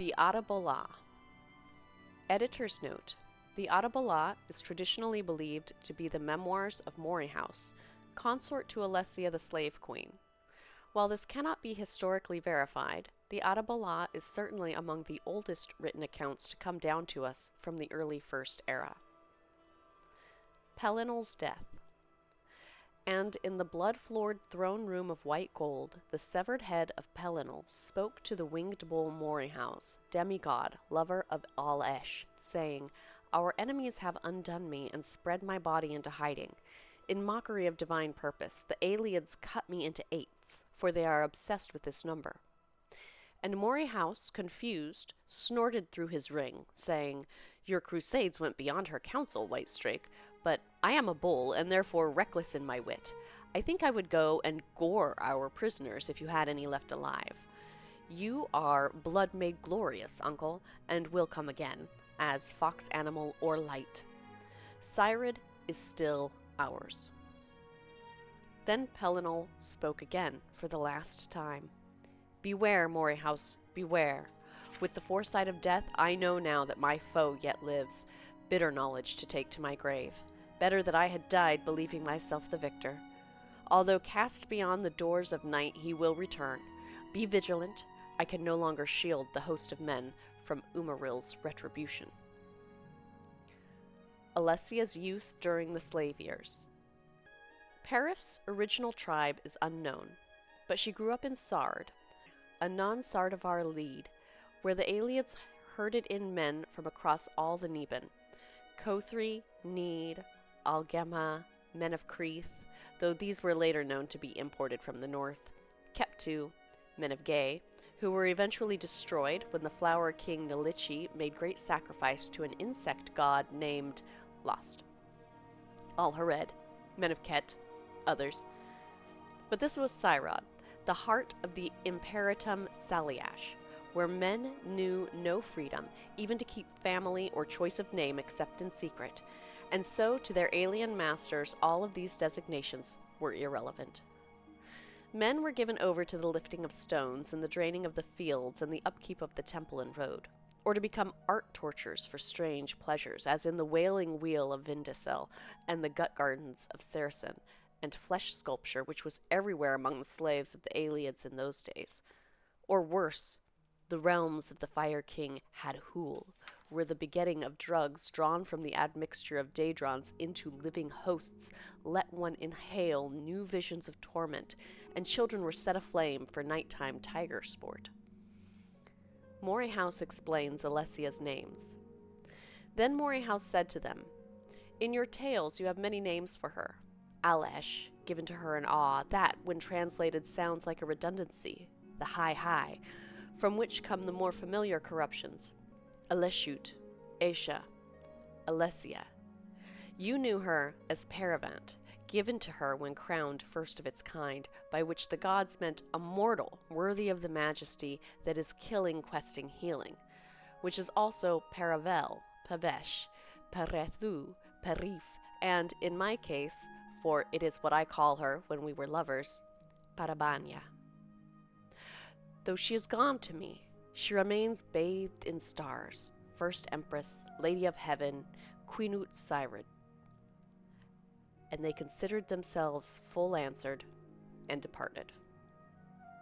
The Adabal-a. Editor's note: The Adabal-a is traditionally believed to be the memoirs of Morihaus, consort to Alessia the slave queen. While this cannot be historically verified, the Adabal-a is certainly among the oldest written accounts to come down to us from the early First Era. Pelinal's death. And in the blood-floored throne room of white gold, the severed head of Pelinal spoke to the winged bull Morihaus, demigod, lover of Alessia, saying, "Our enemies have undone me and spread my body into hiding. In mockery of divine purpose, the Aliens cut me into eighths, for they are obsessed with this number." And Morihaus, confused, snorted through his ring, saying, "Your crusades went beyond her counsel, Whitestrake, but I am a bull, and therefore reckless in my wit. I think I would go and gore our prisoners if you had any left alive. You are blood made glorious, uncle, and will come again, as fox animal or light. Cyrod is still ours." Then Pelinal spoke again, for the last time. "Beware, Morihaus, beware. With the foresight of death, I know now that my foe yet lives. Bitter knowledge to take to my grave. Better that I had died believing myself the victor. Although cast beyond the doors of night, he will return. Be vigilant. I can no longer shield the host of men from Umaril's retribution." Alessia's youth during the slave years. Perif's original tribe is unknown, but she grew up in Sard, a non-Sardavar lead, where the Aliads herded in men from across all the Neban: Kothri, Need, Algema, men of Creth, though these were later known to be imported from the north; Keptu, men of Gay, who were eventually destroyed when the flower king Nilichi made great sacrifice to an insect god named Lost; Alhared, men of Ket, others. But this was Cyrod, the heart of the Imperatum Saliash, where men knew no freedom, even to keep family or choice of name except in secret, and so to their alien masters all of these designations were irrelevant. Men were given over to the lifting of stones and the draining of the fields and the upkeep of the temple and road, or to become art tortures for strange pleasures, as in the wailing wheel of Vindicel and the gut gardens of Saracen, and flesh sculpture, which was everywhere among the slaves of the Aliads in those days. Or worse, the realms of the Fire King Hadhul, where the begetting of drugs drawn from the admixture of daedrons into living hosts let one inhale new visions of torment, and children were set aflame for nighttime tiger sport. Morihaus explains Alessia's names. Then Morihaus said to them, "In your tales you have many names for her. Alessia, given to her in awe, that, when translated, sounds like a redundancy, the high, from which come the more familiar corruptions: Aleshut, Aisha, Alessia. You knew her as Paravant, given to her when crowned first of its kind, by which the gods meant a mortal worthy of the majesty that is killing, questing, healing, which is also Paravel, Pavesh, Parethu, Perif, and, in my case, for it is what I call her when we were lovers, Parabanya. Though she is gone to me, she remains bathed in stars, first Empress, Lady of Heaven, Queenut Cyrod." And they considered themselves full answered, and departed.